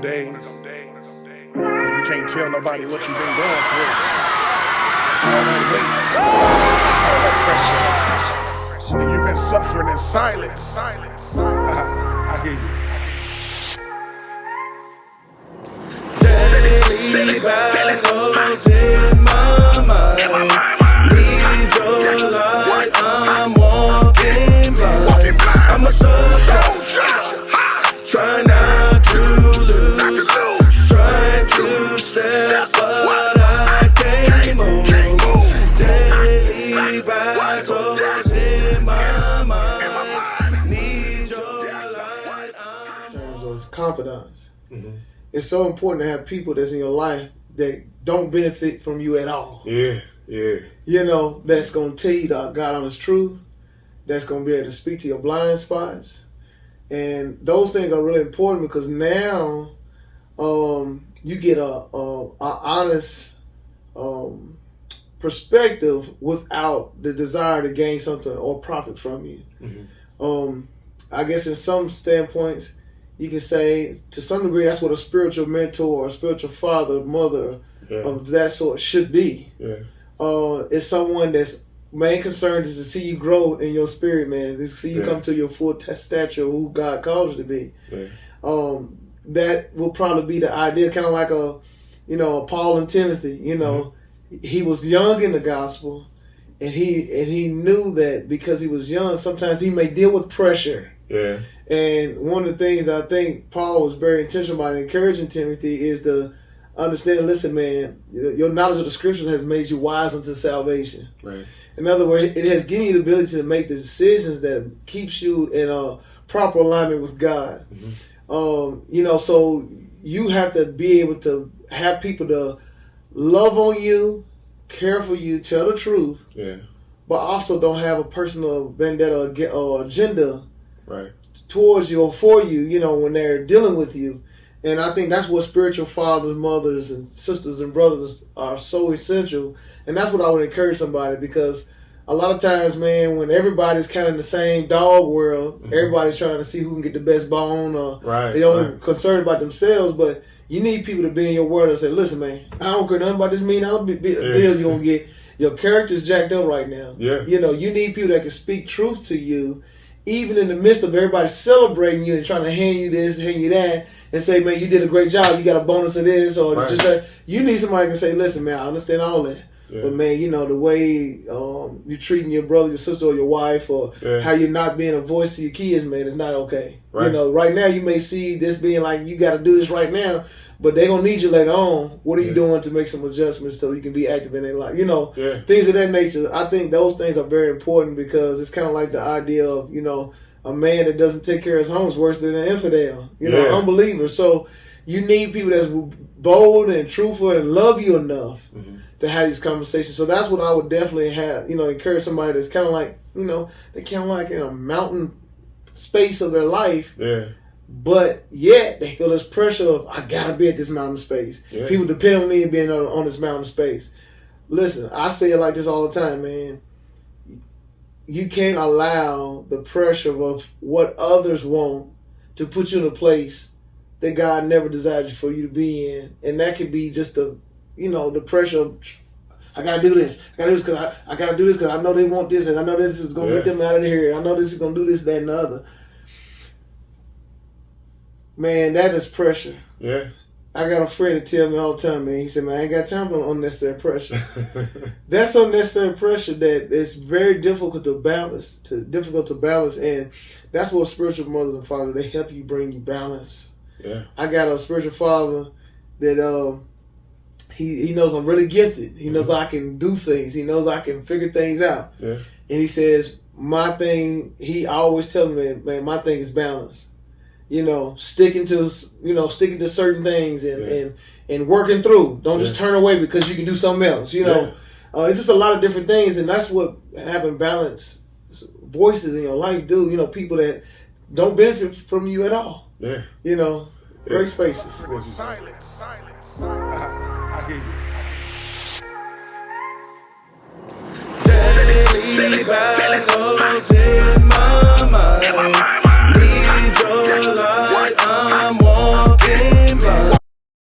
days when you can't tell nobody what you've been going through. All that weight, all that pressure, and you've been suffering in silence. I hear you. Daily battles in my mind. Need your light, I'm walking blind. I'm a soldier, try not to lose. Trying to step, but I can't move. Daily battles in my mind. Need your light, I'm in terms of confidence. It's so important to have people that's in your life that don't benefit from you at all. Yeah. You know, that's going to tell you the God honest truth, that's going to be able to speak to your blind spots. And those things are really important because now you get a honest perspective without the desire to gain something or profit from you. I guess in some standpoints, you can say to some degree that's what a spiritual mentor or a spiritual father, mother of that sort should be. It's someone that's main concern is to see you grow in your spirit, man. To see you come to your full stature of who God calls you to be. That will probably be the idea, kind of like a Paul and Timothy. You know, he was young in the gospel, and he knew that because he was young, sometimes he may deal with pressure. And one of the things that I think Paul was very intentional about encouraging Timothy is to understand, listen, man, your knowledge of the scriptures has made you wise unto salvation. In other words, it has given you the ability to make the decisions that keeps you in a proper alignment with God. So you have to be able to have people to love on you, care for you, tell the truth, but also don't have a personal vendetta or agenda towards you or for you, when they're dealing with you. And I think that's what spiritual fathers, mothers, and sisters and brothers are so essential. And that's what I would encourage somebody, because a lot of times, man, when everybody's kind of in the same dog world, everybody's trying to see who can get the best bone, or they don't concerned about themselves. But you need people to be in your world and say, listen, man, I don't care nothing about this deal you're going to get. Your character's jacked up right now. You need people that can speak truth to you, even in the midst of everybody celebrating you and trying to hand you this, hand you that, and say, man, you did a great job, you got a bonus of this, or you need somebody who can say, listen, man, I understand all that. But man, the way you're treating your brother, your sister, or your wife, or how you're not being a voice to your kids, man, it's not okay. Right now you may see this being like, you got to do this right now, but they're going to need you later on. What are you doing to make some adjustments so you can be active in their life? Things of that nature. I think those things are very important, because it's kind of like the idea of, a man that doesn't take care of his home is worse than an infidel, unbeliever. So you need people that's bold and truthful and love you enough to have these conversations. So that's what I would definitely have, encourage somebody that's kind of like, they kind of like in a mountain space of their life. But yet they feel this pressure of, I gotta be at this mountain space. People depend on me and being on this mountain space. Listen, I say it like this all the time, man. You can't allow the pressure of what others want to put you in a place that God never desired for you to be in. And that could be just the pressure of, I gotta do this. I gotta do this because I gotta do this because I know they want this, and I know this is gonna get them out of here. I know this is gonna do this, that, and the other. Man, that is pressure. I got a friend that tell me all the time, man. He said, man, I ain't got time for unnecessary pressure. That's unnecessary pressure that is very difficult to balance. And that's what spiritual mothers and fathers, they help you bring you balance. I got a spiritual father that he knows I'm really gifted. He knows I can do things. He knows I can figure things out. And he says, my thing, he always tells me, man, my thing is balance. Sticking to certain things and working through. Don't just turn away because you can do something else. It's just a lot of different things, and that's what having balanced voices in your life do. People that don't benefit from you at all. Great spaces. Silence. I hear you. daily battles in my mind.